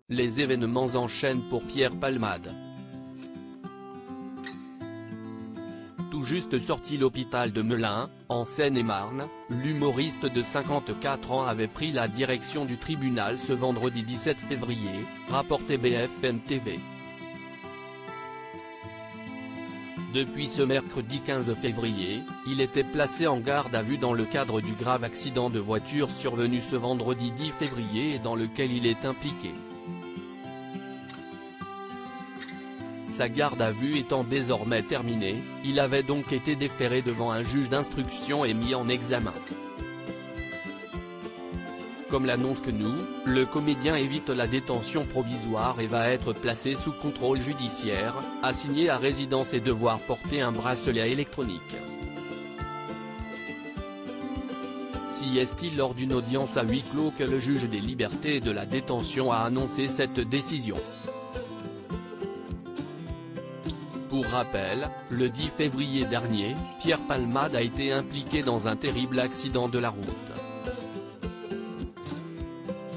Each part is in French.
les événements enchaînent pour Pierre Palmade. Tout juste sorti l'hôpital de Melun, en Seine-et-Marne, l'humoriste de 54 ans avait pris la direction du tribunal ce vendredi 17 février, rapportait BFM TV. Depuis ce mercredi 15 février, il était placé en garde à vue dans le cadre du grave accident de voiture survenu ce vendredi 10 février et dans lequel il est impliqué. Sa garde à vue étant désormais terminée, il avait donc été déféré devant un juge d'instruction et mis en examen. Comme l'annonce CNews, le comédien évite la détention provisoire et va être placé sous contrôle judiciaire, assigné à résidence et devoir porter un bracelet électronique. Si est-il lors d'une audience à huis clos que le juge des libertés et de la détention a annoncé cette décision. Pour rappel, le 10 février dernier, Pierre Palmade a été impliqué dans un terrible accident de la route.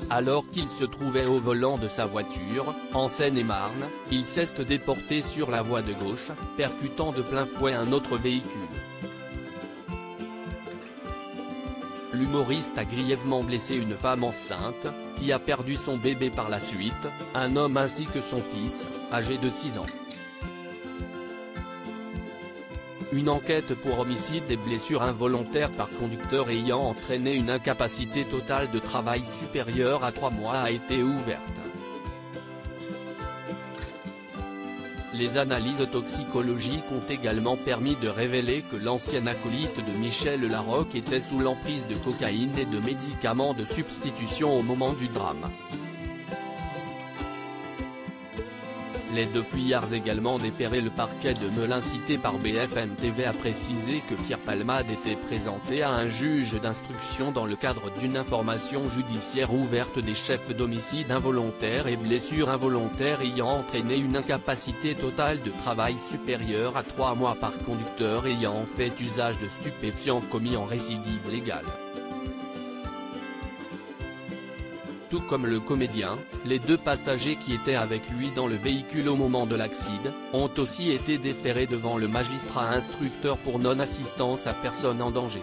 Alors qu'il se trouvait au volant de sa voiture, en Seine-et-Marne, il s'est déporté sur la voie de gauche, percutant de plein fouet un autre véhicule. L'humoriste a grièvement blessé une femme enceinte, qui a perdu son bébé par la suite, un homme ainsi que son fils, âgé de 6 ans. Une enquête pour homicide et blessure involontaire par conducteur ayant entraîné une incapacité totale de travail supérieure à 3 mois a été ouverte. Les analyses toxicologiques ont également permis de révéler que l'ancien acolyte de Michel Larocque était sous l'emprise de cocaïne et de médicaments de substitution au moment du drame. Les deux fuyards également déférés. Le parquet de Melun cité par BFM TV a précisé que Pierre Palmade était présenté à un juge d'instruction dans le cadre d'une information judiciaire ouverte des chefs d'homicide involontaire et blessure involontaire ayant entraîné une incapacité totale de travail supérieure à 3 mois par conducteur ayant fait usage de stupéfiants commis en récidive légale. Tout comme le comédien, les 2 passagers qui étaient avec lui dans le véhicule au moment de l'accident, ont aussi été déférés devant le magistrat instructeur pour non-assistance à personne en danger.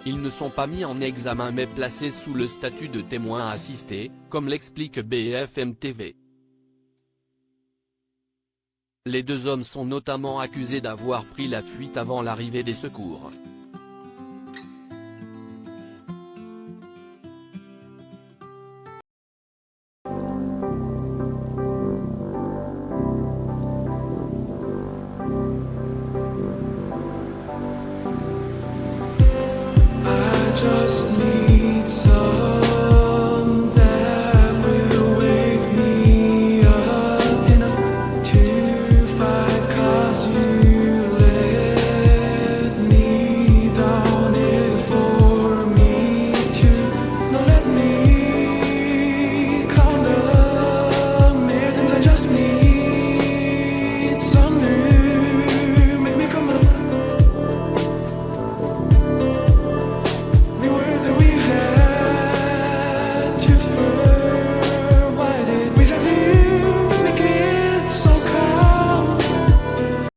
Ils ne sont pas mis en examen mais placés sous le statut de témoins assistés, comme l'explique BFM TV. Les 2 hommes sont notamment accusés d'avoir pris la fuite avant l'arrivée des secours.